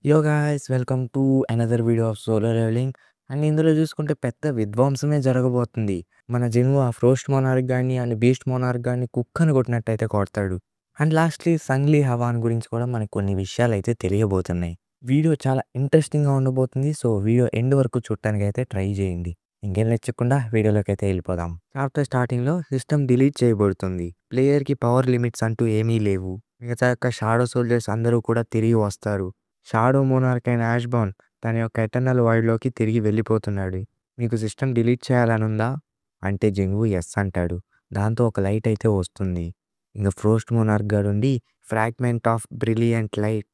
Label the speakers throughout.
Speaker 1: యో guys welcome to another video of solo leveling. And ఇందులో చూసుకుంటే పెద్ద విధ్వంసమే జరగబోతుంది. మన జిన్వు ఆ ఫ్రోస్ట్ మోనార్క్ గాని అండ్ బీస్ట్ మోనార్క్ గాని కుక్కను కొట్టినట్టయితే కొడతాడు. అండ్ లాస్ట్లీ సంగ్లీ హవాన్ గురించి కూడా మనకు కొన్ని విషయాలు అయితే తెలియబోతున్నాయి. వీడియో చాలా ఇంట్రెస్టింగ్గా ఉండబోతుంది. సో వీడియో ఎండ్ వరకు చూడటానికి అయితే ట్రై చేయండి. ఇంకేం నచ్చకుండా వీడియోలోకి అయితే వెళ్ళిపోదాం. చాప్టర్ స్టార్టింగ్లో సిస్టమ్ డిలీట్ చేయబడుతుంది. ప్లేయర్కి పవర్ లిమిట్స్ అంటూ ఏమీ లేవు. మిగతా యొక్క షాడో సోల్జర్స్ అందరూ కూడా తిరిగి వస్తారు. షాడో మోనార్క్ అయిన యాష్బౌన్ తన యొక్క ఎటర్నల్ వాయిడ్లోకి తిరిగి వెళ్ళిపోతున్నాడు. మీకు సిస్టమ్ డిలీట్ చేయాలనుందా అంటే జింగు ఎస్ అంటాడు. దాంతో ఒక లైట్ అయితే వస్తుంది. ఇంకా ఫ్రోస్ట్ మోనార్క్ గారుండి ఫ్రాగ్మెంట్ ఆఫ్ బ్రిలియంట్ లైట్,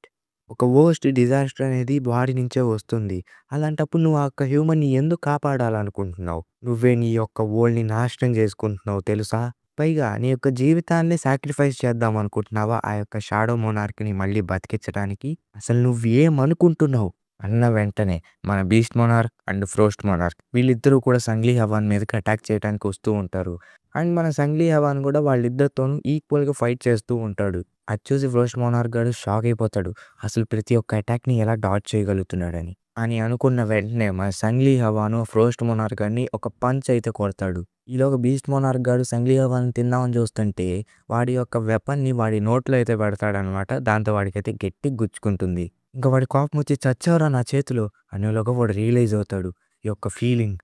Speaker 1: ఒక వోస్ట్ డిజాస్టర్ అనేది బాడీ నుంచే వస్తుంది. అలాంటప్పుడు నువ్వు ఆ యొక్క హ్యూమన్ని ఎందుకు కాపాడాలనుకుంటున్నావు? నువ్వే నీ యొక్క వరల్డ్ని నాశనం చేసుకుంటున్నావు తెలుసా? పైగా నీ యొక్క జీవితాన్ని సాక్రిఫైస్ చేద్దాం అనుకుంటున్నావా ఆ యొక్క షాడో మోనార్క్ని మళ్ళీ బతికించడానికి? అసలు నువ్వేమనుకుంటున్నావు అన్న వెంటనే మన beast monarch and frost monarch వీళ్ళిద్దరూ కూడా సంగ్లీ హవాన్ మీదకి అటాక్ చేయడానికి వస్తూ ఉంటారు. అండ్ మన సంగ్లీ హవాన్ కూడా వాళ్ళిద్దరితోనూ ఈక్వల్గా ఫైట్ చేస్తూ ఉంటాడు. అది చూసి ఫ్రోస్ట్ మోనార్క్ గారు షాక్ అయిపోతాడు. అసలు ప్రతి ఒక్క అటాక్ని ఎలా డాచ్ చేయగలుగుతున్నాడని అని అనుకున్న వెంటనే మన సంగ్లీ హవాను ఫ్రోస్ట్ మోనార్క్ గారిని ఒక పంచ్ అయితే కొడతాడు. ఈలోగా బీస్ట్ మోనార్క్ గారు సంగ్లీ హవాన్ తిందామని చూస్తుంటే వాడి యొక్క వెపన్ని వాడి నోట్లో అయితే పెడతాడనమాట. దాంతో వాడికైతే గట్టిగా గుచ్చుకుంటుంది. ఇంకా వాడి కోపం వచ్చి చచ్చావురా నా చేతిలో అనేలోగా వాడు రియలైజ్ అవుతాడు ఈ యొక్క ఫీలింగ్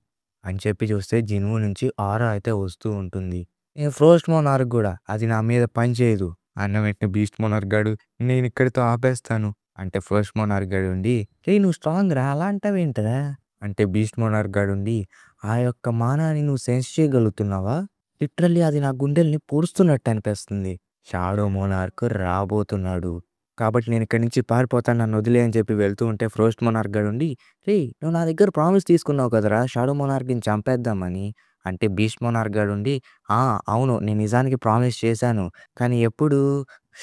Speaker 1: అని చెప్పి చూస్తే జిన్వు నుంచి ఆరా అయితే వస్తూ ఉంటుంది. ఫ్రోస్ట్ మోనార్క్ కూడా అది నా మీద పని చేయదు అన్న వెంటనే బీస్ట్ మోనార్క్ గాడు నేను ఇక్కడితో ఆపేస్తాను అంటే ఫ్రోస్ట్ మోనార్క్ గాడు ఉండి రే నువ్వు స్ట్రాంగ్ రా అలా అంటావేంటరా అంటే బీస్ట్ మోనార్క్ గాడు ఉండి ఆ యొక్క మానాన్ని నువ్వు సెన్స్ చేయగలుగుతున్నావా? లిటరల్లీ అది నా గుండెల్ని పూడుస్తున్నట్టు అనిపిస్తుంది. షాడో మోనార్క్ రాబోతున్నాడు కాబట్టి నేను ఇక్కడి నుంచి పారిపోతాను, నన్ను వదిలే అని చెప్పి వెళ్తూ ఉంటే ఫ్రోస్ట్ మోనార్క్ గాడు ఉండి రే నువ్వు నా దగ్గర ప్రామిస్ తీసుకున్నావు కదరా షాడో మోనార్క్ని చంపేద్దామని అంటే బీస్ట్ మోనార్క్ గాడు ఉండి అవును నేను నిజానికి ప్రామిస్ చేశాను, కానీ ఎప్పుడు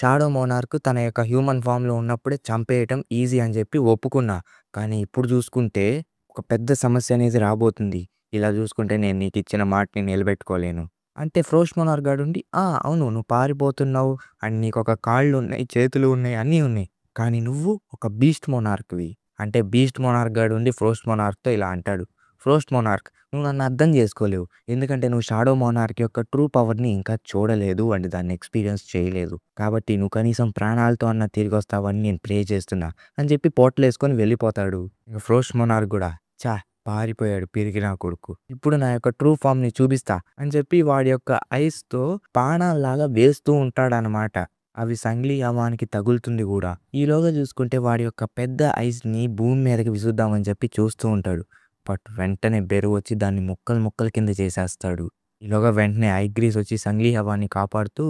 Speaker 1: షాడో మోనార్క్ తన యొక్క హ్యూమన్ ఫామ్లో ఉన్నప్పుడే చంపేయటం ఈజీ అని చెప్పి ఒప్పుకున్నా, కానీ ఇప్పుడు చూసుకుంటే ఒక పెద్ద సమస్య అనేది రాబోతుంది. ఇలా చూసుకుంటే నేను నీకు ఇచ్చిన మాటని నిలబెట్టుకోలేను అంటే ఫ్రోస్ట్ మోనార్క్ గాడు ఉండి అవును నువ్వు పారిపోతున్నావు అండ్ నీకు ఒక కాళ్ళు ఉన్నాయి చేతులు ఉన్నాయి అన్నీ ఉన్నాయి, కానీ నువ్వు ఒక బీస్ట్ మోనార్క్వి అంటే బీస్ట్ మోనార్క్ గాడు ఉండి ఫ్రోస్ట్ మోనార్క్తో ఇలా అంటాడు. ఫ్రోస్ట్ మోనార్క్ నువ్వు నన్ను అర్థం చేసుకోలేవు, ఎందుకంటే నువ్వు షాడో మోనార్క్ యొక్క ట్రూ పవర్ని ఇంకా చూడలేదు అండ్ దాన్ని ఎక్స్పీరియన్స్ చేయలేదు, కాబట్టి నువ్వు కనీసం ప్రాణాలతో అన్న తిరిగి వస్తావని నేను ప్రే చేస్తున్నా అని చెప్పి పోట్లు వేసుకొని వెళ్ళిపోతాడు. ఇక ఫ్రోస్ట్ మోనార్క్ కూడా పారిపోయాడు పిరికి నా కొడుకు, ఇప్పుడు నా యొక్క ట్రూ ఫామ్ని చూపిస్తా అని చెప్పి వాడి యొక్క ఐస్తో బాణాల్లాగా వేస్తూ ఉంటాడనమాట. అవి సంగ్లీ హవాన్కి తగులుతుంది కూడా. ఈలోగా చూసుకుంటే వాడి యొక్క పెద్ద ఐస్ని భూమి మీదకి విసుద్దామని చెప్పి చూస్తూ ఉంటాడు. బట్ వెంటనే బెరువు వచ్చి దాన్ని ముక్కలు ముక్కల కింద చేసేస్తాడు. ఈలోగా వెంటనే ఐగ్రీస్ వచ్చి సంగ్లీ హవాన్ని కాపాడుతూ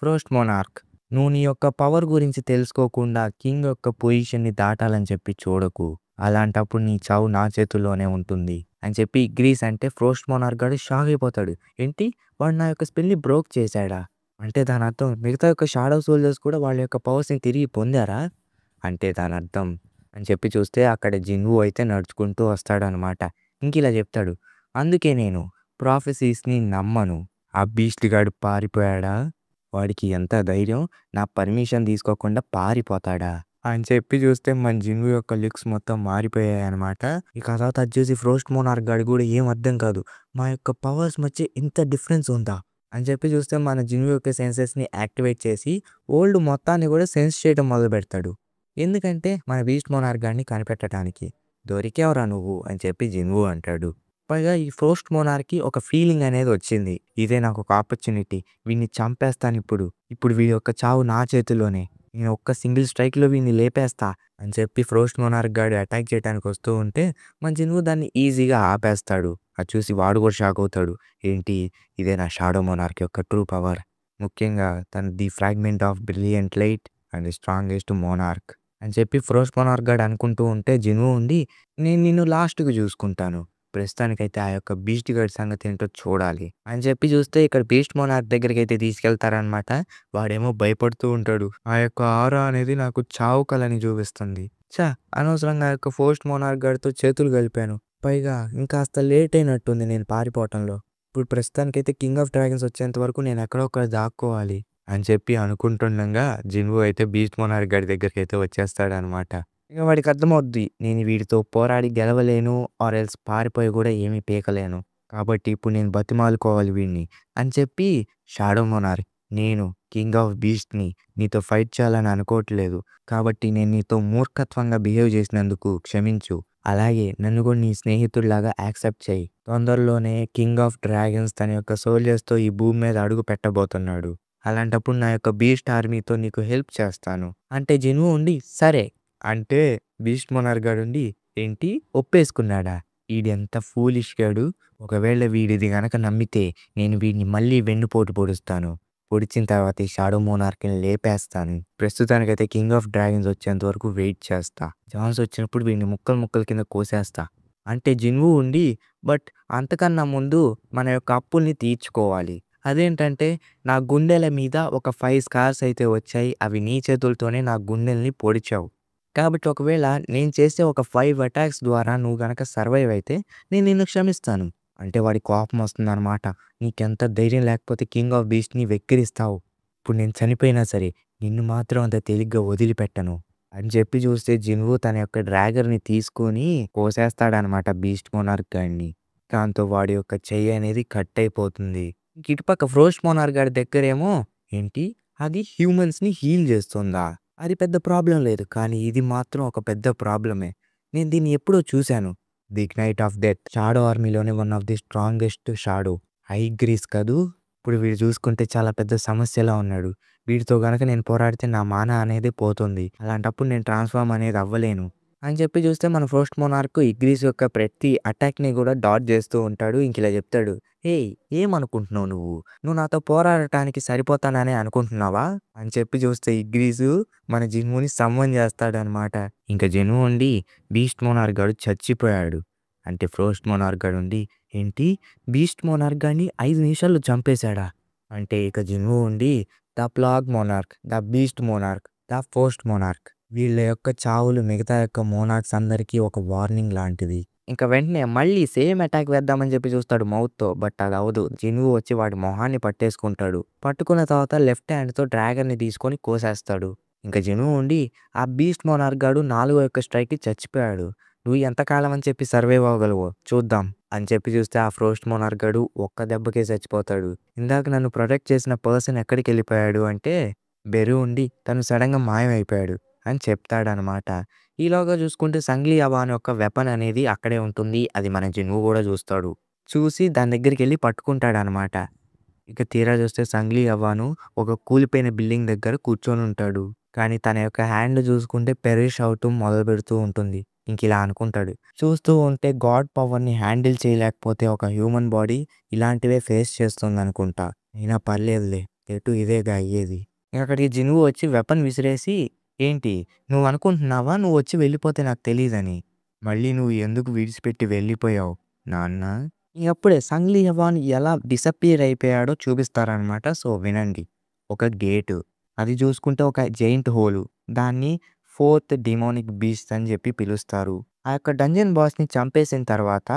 Speaker 1: ఫ్రోస్ట్ మోనార్క్ నువ్వు నీ యొక్క పవర్ గురించి తెలుసుకోకుండా కింగ్ యొక్క పొజిషన్ని దాటాలని చెప్పి చూడకు, అలాంటప్పుడు నీ చావు నా చేతుల్లోనే ఉంటుంది అని చెప్పి గ్రీస్ అంటే ఫ్రోస్ట్ మోనార్క్ గాడు షాక్ అయిపోతాడు. ఏంటి వాడు నా యొక్క స్పెల్ని బ్రోక్ చేశాడా అంటే దాని అర్థం మిగతా యొక్క షాడో సోల్జర్స్ కూడా వాళ్ళ యొక్క పవర్స్ని తిరిగి పొందారా అంటే దాని అర్థం అని చెప్పి చూస్తే అక్కడ జిన్వు అయితే నడుచుకుంటూ వస్తాడనమాట. ఇంక ఇలా చెప్తాడు, అందుకే నేను ప్రాఫెసీస్ని నమ్మను. ఆ బీస్ట్ గాడు పారిపోయాడా, వాడికి ఎంత ధైర్యం నా పర్మిషన్ తీసుకోకుండా పారిపోతాడా అని చెప్పి చూస్తే మన జిన్వు యొక్క లుక్స్ మొత్తం మారిపోయాయి అనమాట. ఇక తర్వాత అది చూసి ఫ్రోస్ట్ మోనార్క్ గాడు కూడా ఏం అర్థం కాదు, మా యొక్క పవర్స్ మధ్య ఇంత డిఫరెన్స్ ఉందా అని చెప్పి చూస్తే మన జిన్వు యొక్క సెన్సెస్ని యాక్టివేట్ చేసి ఓల్డ్ మొత్తాన్ని కూడా సెన్స్ చేయడం మొదలు పెడతాడు. ఎందుకంటే మన బీస్ట్ మోనార్క్ గాడిని కనిపెట్టడానికి. దొరికేవరా నువ్వు అని చెప్పి జిన్వు అంటాడు. పైగా ఈ ఫ్రోస్ట్ మోనార్క్కి ఒక ఫీలింగ్ అనేది వచ్చింది, ఇదే నాకు ఒక ఆపర్చునిటీ, వీడిని చంపేస్తాను ఇప్పుడు వీడి యొక్క చావు నా చేతిలోనే, నేను ఒక్క సింగిల్ స్ట్రైక్లో వీడిని లేపేస్తా అని చెప్పి ఫ్రోస్ట్ మోనార్క్ గాడు అటాక్ చేయడానికి వస్తూ ఉంటే మన జిన్వు దాన్ని ఈజీగా ఆపేస్తాడు. అది చూసి వాడు కూడా షాక్ అవుతాడు, ఏంటి ఇదే నా షాడో మోనార్క్ యొక్క ట్రూ పవర్, ముఖ్యంగా తన the fragment of brilliant light and strongest monarch అని చెప్పి ఫ్రోస్ట్ మోనార్క్ గాడు అనుకుంటూ ఉంటే జిన్వు ఉండి నేను నిన్ను లాస్ట్కి చూసుకుంటాను, ప్రస్తుతానికైతే ఆ యొక్క బీస్ట్ గాడి సంగతి ఏంటో చూడాలి అని చెప్పి చూస్తే ఇక్కడ బీస్ట్ మోనార్క్ దగ్గరికి అయితే తీసుకెళ్తారనమాట. వాడేమో భయపడుతూ ఉంటాడు, ఆ యొక్క ఆరా అనేది నాకు చావు కలని చూపిస్తుంది, అనవసరంగా ఆ యొక్క ఫ్రోస్ట్ మోనార్క్ గాడితో చేతులు కలిపాను, పైగా ఇంకాస్త లేట్ అయినట్టుంది నేను పారిపోవటంలో, ఇప్పుడు ప్రస్తుతానికైతే కింగ్ ఆఫ్ డ్రాగన్స్ వచ్చేంత వరకు నేను ఎక్కడో ఒకటి దాక్కోవాలి అని చెప్పి అనుకుంటుండగా జిన్వు అయితే బీస్ట్ మోనార్క్ గాడి దగ్గరికి అయితే వచ్చేస్తాడనమాట. ఇక వాడికి అర్థమవుద్ది. నేను వీడితో పోరాడి గెలవలేను ఆర్ ఎల్స్ పారిపోయి గూడా ఏమీ పీకలేను. కాబట్టి ఇప్పుడు నేను బతిమాలుకోవాలి వీడిని అని చెప్పి షాడో మోనార్క్, నేను కింగ్ ఆఫ్ బీస్ట్‌ని నీతో ఫైట్ చేయాలని అనుకోవట్లేదు. కాబట్టి నేను నీతో మూర్ఖత్వంగా బిహేవ్ చేసినందుకు క్షమించు. అలాగే నన్ను కూడా నీ స్నేహితుడిలాగా యాక్సెప్ట్ చెయ్యి. తొందరలోనే కింగ్ ఆఫ్ డ్రాగన్స్ తన యొక్క సోల్జర్స్‌తో ఈ భూమి మీద అడుగు పెట్టబోతున్నాడు. అలాంటప్పుడు నా యొక్క బీస్ట్ ఆర్మీతో నీకు హెల్ప్ చేస్తాను. అంటే జిన్‌వు ఉండి సరే అంటే బీస్ట్ మోనార్క్ గాడుండి ఏంటి ఒప్పేసుకున్నాడా? ఈడెంత ఫూలిష్ గాడు. ఒకవేళ వీడిది గనక నమ్మితే నేను వీడిని మళ్ళీ వెన్నుపోటు పొడుస్తాను. పొడిచిన తర్వాత ఈ షాడో మోనార్క్‌ని లేపేస్తాను. ప్రస్తుతానికైతే కింగ్ ఆఫ్ డ్రాగన్స్ వచ్చేంత వరకు వెయిట్ చేస్తా. ఛాన్స్ వచ్చినప్పుడు వీడిని ముక్కలు ముక్కల కింద కోసేస్తా. అంటే జిన్‌వు ఉండి బట్ అంతకన్నా ముందు మన యొక్క అప్పుల్ని తీర్చుకోవాలి. అదేంటంటే నా గుండెల మీద ఒక 5 స్కార్స్ అయితే వచ్చాయి. అవి నీ చేతులతోనే నా గుండెల్ని పొడిచావు. కాబట్టి ఒకవేళ నేను చేసే ఒక 5 అటాక్స్ ద్వారా నువ్వు గనక సర్వైవ్ అయితే నేను నిన్ను క్షమిస్తాను. అంటే వాడికి కోపం వస్తుందనమాట. నీకెంత ధైర్యం లేకపోతే కింగ్ ఆఫ్ బీస్ట్‌ని వెక్కిరిస్తావు. ఇప్పుడు నేను చనిపోయినా సరే నిన్ను మాత్రం అంత తేలిగ్గా వదిలిపెట్టను అని చెప్పి చూస్తే జిన్‌వు తన యొక్క డ్రాగర్‌ని తీసుకొని కోసేస్తాడనమాట బీస్ట్ మోనార్క్ గాడిని. దాంతో వాడి యొక్క చెయ్యి అనేది కట్ అయిపోతుంది. ఇటుపక్క ఫ్రోస్ట్ మోనార్క్ గాడి దగ్గరేమో ఏంటి అది హ్యూమన్స్‌ని హీల్ చేస్తుందా? అది పెద్ద ప్రాబ్లమ్ లేదు. కానీ ఇది మాత్రం ఒక పెద్ద ప్రాబ్లమే. నేను దీన్ని ఎప్పుడో చూశాను. 'The night of death' shadow ఆర్మీలోనే one of the strongest shadow. Igris కదూ! ఇప్పుడు వీడు చూసుకుంటే చాలా పెద్ద సమస్యలా ఉన్నాడు. వీడితో గనక నేను పోరాడితే నా మాన అనేది పోతుంది. అలాంటప్పుడు నేను ట్రాన్స్‌ఫార్మ్ అనేది అవ్వలేను. అని చెప్పి చూస్తే మన ఫస్ట్ మోనార్క్ ఇగ్రీస్ యొక్క ప్రతి అటాక్‌ని కూడా డాడ్జ్ చేస్తూ ఉంటాడు. ఇంకిలా చెప్తాడు. "ఏయ్! ఏమనుకుంటున్నావు నువ్వు? నువ్వు నాతో పోరాడటానికి సరిపోతాననే అనుకుంటున్నావా?" అని చెప్పి చూస్తే ఇగ్రీసు మన జిన్‌వుని సమ్మన్ చేస్తాడనమాట. ఇంక జిన్‌వు ఉండి బీస్ట్ మోనార్క్ గాడు చచ్చిపోయాడు. అంటే ఫస్ట్ మోనార్క్ గాడుండి ఏంటి బీస్ట్ మోనార్క్ గాడిని 5 నిమిషాల్లో చంపేశాడా? అంటే ఇక జిన్‌వు ఉండి the ప్లాగ్ monarch, the beast monarch, the first monarch వీళ్ళ యొక్క చావులు మిగతా యొక్క మోనార్క్స్ అందరికీ ఒక వార్నింగ్ లాంటిది. ఇంక వెంటనే మళ్ళీ సేమ్ అటాక్ వేద్దామని చెప్పి చూస్తాడు మౌత్‌తో. బట్ అది అవ్వదు. జిన్‌వు వచ్చి వాడి మొహాన్ని పట్టేసుకుంటాడు. పట్టుకున్న తర్వాత లెఫ్ట్ హ్యాండ్‌తో డ్రాగన్‌ని తీసుకొని కోసేస్తాడు. ఇంక జిన్‌వు ఉండి ఆ బీస్ట్ మోనార్క్ గాడు 4వ యొక్క స్ట్రైక్‌కి చచ్చిపోయాడు. నువ్వు ఎంతకాలం అని చెప్పి సర్వైవ్ అవ్వగలవో చూద్దాం అని చెప్పి చూస్తే ఆ ఫస్ట్ మోనార్క్ గాడు ఒక్క దెబ్బకే చచ్చిపోతాడు. ఇందాక నన్ను ప్రొటెక్ట్ చేసిన పర్సన్ ఎక్కడికెళ్ళిపోయాడు అంటే బెరు ఉండి తను సడెన్‌గా మాయమైపోయాడు అని చెప్తాడనమాట. ఈలోగా చూసుకుంటే సంగ్లీ అవాన్ యొక్క వెపన్ అనేది అక్కడే ఉంటుంది. అది మన జిన్‌వు కూడా చూస్తాడు. చూసి దాని దగ్గరికెళ్ళి పట్టుకుంటాడనమాట. ఇక తీరా చూస్తే సంగ్లీ అవ్వాను ఒక కూలిపోయిన బిల్డింగ్ దగ్గర కూర్చొనుంటాడు. కానీ తన యొక్క హ్యాండ్ చూసుకుంటే పెరిష్ అవుతూ మొదలుపెడుతూ ఉంటుంది. ఇంకిలా అనుకుంటాడు. చూస్తూ ఉంటే గాడ్ పవర్‌ని హ్యాండిల్ చేయలేకపోతే ఒక హ్యూమన్ బాడీ ఇలాంటివే ఫేస్ చేస్తుందనుకుంటా. అయినా పర్లేదులే ఎటు ఇదేగా అయ్యేది. అక్కడికి జిన్‌వు వచ్చి వెపన్ విసిరేసి ఏంటి నువ్వనుకుంటున్నావా నువ్వొచ్చి వెళ్ళిపోతే నాకు తెలీదని? మళ్ళీ నువ్వు ఎందుకు విడిచిపెట్టి వెళ్ళిపోయావు నాన్న? అప్పుడే సంగ్లీ అవాన్ ఎలా డిసప్పియర్ అయిపోయాడో చూపిస్తారనమాట. సో, వినండి. ఒక గేటు. అది చూసుకుంటే ఒక జెయింట్ హోలు. దాన్ని ఫోర్త్ డెమోనిక్ బీస్ట్ అని చెప్పి పిలుస్తారు. ఆ యొక్క డంజన్ బాస్‌ని చంపేసిన తర్వాత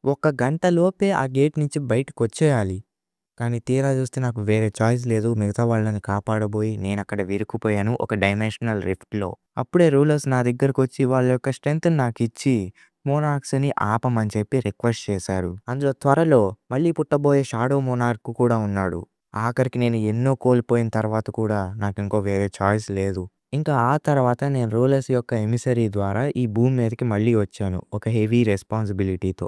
Speaker 1: ఒక గంట లోపే ఆ గేట్ నుంచి బయటకొచ్చేయాలి. కానీ తీరా చూస్తే నాకు వేరే చాయిస్ లేదు. మిగతా వాళ్ళని కాపాడబోయి నేనక్కడ ఇరుక్కుపోయాను ఒక డైమెన్షనల్ రిఫ్ట్‌లో. అప్పుడే రూలర్స్ నా దగ్గరకొచ్చి వాళ్ళ యొక్క స్ట్రెంగ్త్‌ని నాకిచ్చి మోనార్క్స్‌ని ఆపమని చెప్పి రిక్వెస్ట్ చేశారు. అందులో త్వరలో మళ్ళీ పుట్టబోయే షాడో మోనార్క్ కూడా ఉన్నాడు. ఆఖరికి నేను ఎన్నో కోల్పోయిన తర్వాత కూడా నాకింకో వేరే చాయిస్ లేదు. ఇంకా ఆ తర్వాత నేను రూలర్స్ యొక్క ఎమిసరీ ద్వారా ఈ భూమి మీదకి మళ్ళీ వచ్చాను. ఒక హెవీ రెస్పాన్సిబిలిటీతో.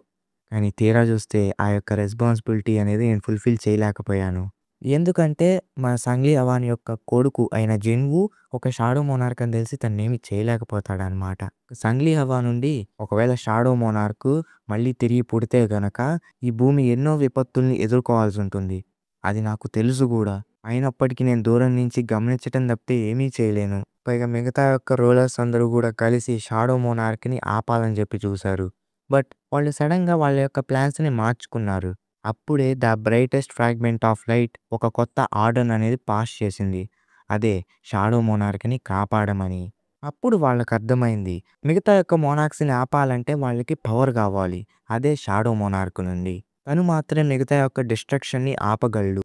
Speaker 1: కానీ తీరా చూస్తే ఆ యొక్క రెస్పాన్సిబిలిటీ అనేది నేను ఫుల్‌ఫిల్ చేయలేకపోయాను. ఎందుకంటే మన సంగ్లీ అవాన్ యొక్క కొడుకు అయిన జిన్‌వు ఒక షాడో మోనార్క్ అని తెలిసి తనేమి చేయలేకపోతాడనమాట. సంగ్లీ అవాన్ నుండి ఒకవేళ షాడో మోనార్క్ మళ్ళీ తిరిగి పుడితే గనక ఈ భూమి ఎన్నో విపత్తుల్ని ఎదుర్కోవాల్సుంటుంది. అది నాకు తెలుసు గూడా. అయినప్పటికీ నేను దూరం నుంచి గమనించటం తప్పితే ఏమీ చేయలేను. పైగా మిగతా యొక్క రూలర్స్ అందరూ గూడా కలిసి షాడో మోనార్క్‌ని ఆపాలని చెప్పి చూశారు. బట్ వాళ్ళు సడెన్‌గా వాళ్ళ యొక్క ప్లాన్స్‌ని మార్చుకున్నారు. అప్పుడే the brightest fragment of light ఒక కొత్త ఆర్డర్ అనేది పాస్ చేసింది. అదే షాడో మోనార్క్‌ని కాపాడమని. అప్పుడు వాళ్ళకర్థమైంది. మిగతా యొక్క మోనార్క్స్‌ని ఆపాలంటే వాళ్ళకి పవర్ కావాలి. అదే షాడో మోనార్క్ నుండి. తను మాత్రం మిగతా యొక్క డిస్ట్రక్షన్‌ని ఆపగలడు.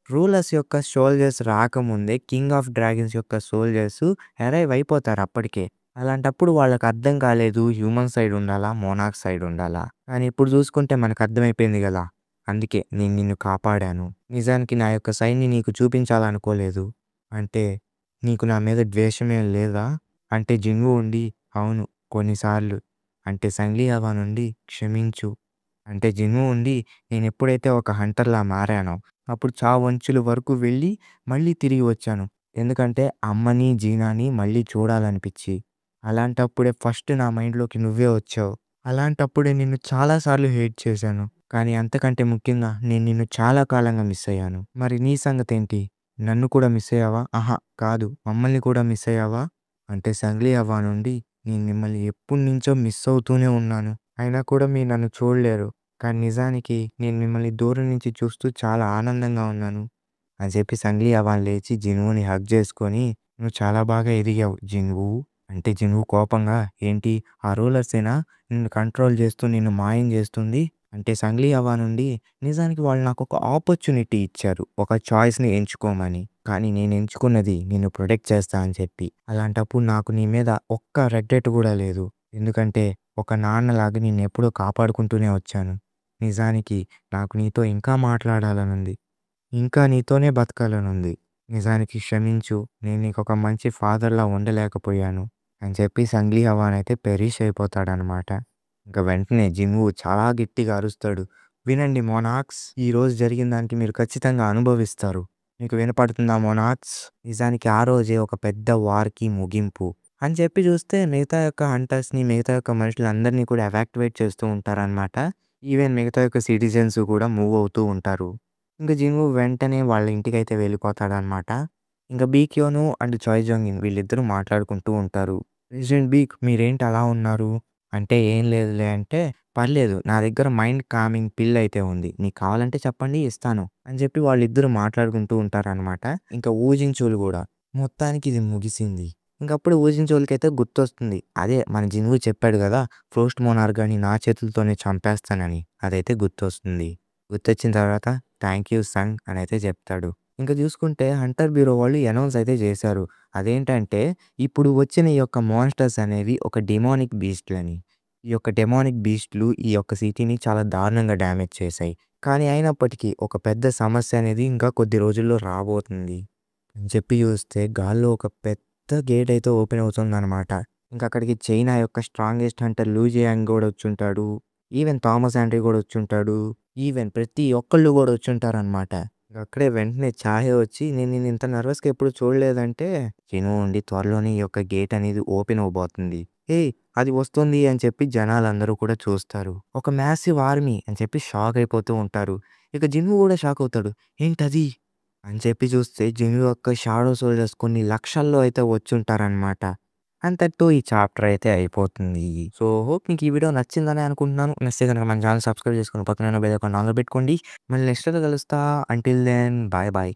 Speaker 1: రూలర్స్ యొక్క సోల్జర్స్ రాకముందే కింగ్ ఆఫ్ డ్రాగన్స్ యొక్క సోల్జర్స్ అరైవ్ అయిపోతారు అప్పటికే. అలాంటప్పుడు వాళ్ళకర్థం కాలేదు హ్యూమన్ సైడ్ ఉండాలా? మోనార్క్ సైడ్ ఉండాలా? కానీ ఇప్పుడు చూసుకుంటే మనకర్థమైపోయింది గదా! అందుకే నేను నిన్ను కాపాడాను. నిజానికి నా యొక్క సైడ్‌ని నీకు చూపించాలనుకోలేదు. అంటే నీకు నా మీద ద్వేషమేం లేదా? అంటే జిన్‌వు ఉండి అవును కొన్నిసార్లు. అంటే సంగ్లీ హవా నుండి క్షమించు. అంటే జిన్‌వు ఉండి నేనెప్పుడైతే ఒక హంటర్‌లా మారానో అప్పుడు చావంచుల వరకు వెళ్ళి మళ్ళీ తిరిగి వచ్చాను. ఎందుకంటే అమ్మని, జీనాని మళ్ళీ చూడాలనిపిచ్చి. అలాంటప్పుడే ఫస్ట్ నా మైండ్‌లోకి నువ్వే వచ్చావు. అలాంటప్పుడే నిన్ను చాలా సార్లు హేట్ చేశాను. కానీ అంతకంటే ముఖ్యంగా నేను నిన్ను చాలా కాలంగా మిస్ అయ్యాను. మరి నీ సంగతేంటి? నన్ను కూడా మిస్ అయ్యావా? అహా! కాదు మమ్మల్ని కూడా మిస్ అయ్యావా? అంటే సంగ్లీ అవ్వ నుండి నేను మిమ్మల్ని ఎప్పటినుంచో మిస్ అవుతూనే ఉన్నాను. అయినా కూడా మీరు నన్ను చూడలేరు. కానీ నిజానికి నేను మిమ్మల్ని దూరం నుంచి చూస్తూ చాలా ఆనందంగా ఉన్నాను. అని చెప్పి సంగ్లీ అవాన్ లేచి జిన్‌వుని హగ్ చేసుకొని, "నువ్వు చాలా బాగా ఎదిగావు జిన్‌వు." అంటే జిన్‌వు కోపంగా, "ఏంటి ఆ రూలర్సేనా నిన్ను కంట్రోల్ చేస్తూ నిన్ను మాయం చేస్తుంది?" అంటే సంగ్లీ అవ్వ నుండి నిజానికి వాళ్ళు నాకొక ఆపర్చునిటీ ఇచ్చారు. ఒక చాయిస్‌ని ఎంచుకోమని. కానీ నేను ఎంచుకున్నది నిన్ను ప్రొటెక్ట్ చేస్తా అని చెప్పి. అలాంటప్పుడు నాకు నీ మీద ఒక్క రెగ్రెట్ కూడా లేదు. ఎందుకంటే ఒక నాన్నలాగా నిన్నెప్పుడూ కాపాడుకుంటూనే వచ్చాను. నిజానికి నాకు నీతో ఇంకా మాట్లాడాలనుంది. ఇంకా నీతోనే బతకాలనుంది. నిజానికి క్షమించు. నేను నీకొక మంచి ఫాదర్‌లా ఉండలేకపోయాను. అని చెప్పి సంగ్లీ హవాన్ అయితే పెరిష్ అయిపోతాడనమాట. ఇంక వెంటనే జిన్‌వు చాలా గట్టిగా అరుస్తాడు. వినండి మోనార్క్స్! ఈరోజు జరిగిన దానికి మీరు ఖచ్చితంగా అనుభవిస్తారు. మీకు వినపడుతుందా మోనార్క్స్? నిజానికి ఆ రోజే ఒక పెద్ద వార్‌కి ముగింపు. అని చెప్పి చూస్తే మిగతా యొక్క హంటర్స్‌ని, మిగతా యొక్క మనుషులందరిని కూడా ఎవాక్యుయేట్ చేస్తూ ఉంటారనమాట. ఈవెన్ మిగతా యొక్క సిటిజన్స్ కూడా మూవ్ అవుతూ ఉంటారు. ఇంక జిన్‌వు వెంటనే వాళ్ళ ఇంటికైతే వెళ్ళిపోతాడనమాట. ఇంక బీక్యోను అండ్ చాయ్ జంగిన్ వీళ్ళిద్దరూ మాట్లాడుకుంటూ ఉంటారు. "ప్రెసిడెంట్ బీక్ మీరేంటి అలా ఉన్నారు?" అంటే "ఏం లేదులే" అంటే "పర్లేదు నా దగ్గర మైండ్ కామింగ్ పిల్ అయితే ఉంది. మీకు కావాలంటే చెప్పండి ఇస్తాను" అని చెప్పి వాళ్ళిద్దరూ మాట్లాడుకుంటూ ఉంటారనమాట. ఇంక ఊజించోలు గూడా. మొత్తానికి ఇది ముగిసింది. ఇంకప్పుడు ఊజించోళ్ళకైతే గుర్తొస్తుంది. అదే మన జిన్‌వు చెప్పాడు గదా! ఫ్రోస్ట్ మోనార్క్ గాడిని నా చేతులతోనే చంపేస్తానని. అదైతే గుర్తొస్తుంది. గుర్తొచ్చిన తర్వాత థ్యాంక్ యూ సన్ అనైతే చెప్తాడు. ఇంక చూసుకుంటే హంటర్ బ్యూరో వాళ్ళు అనౌన్స్ అయితే చేశారు. అదేంటంటే ఇప్పుడు వచ్చిన ఈ యొక్క మాన్‌స్టర్స్ అనేవి ఒక డెమోనిక్ బీస్ట్‌లని. ఈ యొక్క డెమోనిక్ బీస్ట్‌లు ఈ యొక్క సిటీని చాలా దారుణంగా డ్యామేజ్ చేశాయి. కానీ అయినప్పటికీ ఒక పెద్ద సమస్య అనేది ఇంకా కొద్ది రోజుల్లో రాబోతుంది అని చెప్పి చూస్తే గాల్లో ఒక పెద్ద గేట్ అయితే ఓపెన్ అవుతుందనమాట. ఇంక అక్కడికి చైనా యొక్క స్ట్రాంగెస్ట్ హంటర్ లూ జియాంగ్ గూడా వచ్చుంటాడు. ఈవెన్ థామస్ ఆండ్రీ గూడా వచ్చుంటాడు. ఈవెన్ ప్రతి ఒక్కళ్ళు గూడా వచ్చుంటారనమాట. అక్కడే వెంటనే చాయే వచ్చి నేను నిన్ను ఇంత నర్వస్‌గా ఎప్పుడు చూడలేదంటే, "చిను ఉండి త్వరలోనే ఈ యొక్క గేట్ అనేది ఓపెన్ అవ్వబోతుంది. ఏయ్! అది వస్తుంది" అని చెప్పి జనాలందరూ కూడా చూస్తారు. ఒక మ్యాసివ్ ఆర్మీ అని చెప్పి షాక్ అయిపోతూ ఉంటారు. ఇక జిన్‌వు గూడా షాక్ అవుతాడు. "ఏంటది?" అని చెప్పి చూస్తే జిన్‌వు యొక్క షాడో సోల్జర్స్ కొన్ని లక్షల్లో అయితే వచ్చుంటారనమాట. అంతటితో ఈ చాప్టర్ అయితే అయిపోతుంది. సో, హోప్ మీకు ఈ వీడియో నచ్చిందనే అనుకుంటున్నాను. నచ్చితే గనుక మన ఛానెల్ సబ్స్క్రైబ్ చేసుకొని పక్కనే ఉన్న బెల్ ఐకాన్ ఆన్‌లో పెట్టుకోండి. మళ్ళీ నెక్స్ట్ అయితే కలుస్తా. Until then bye bye.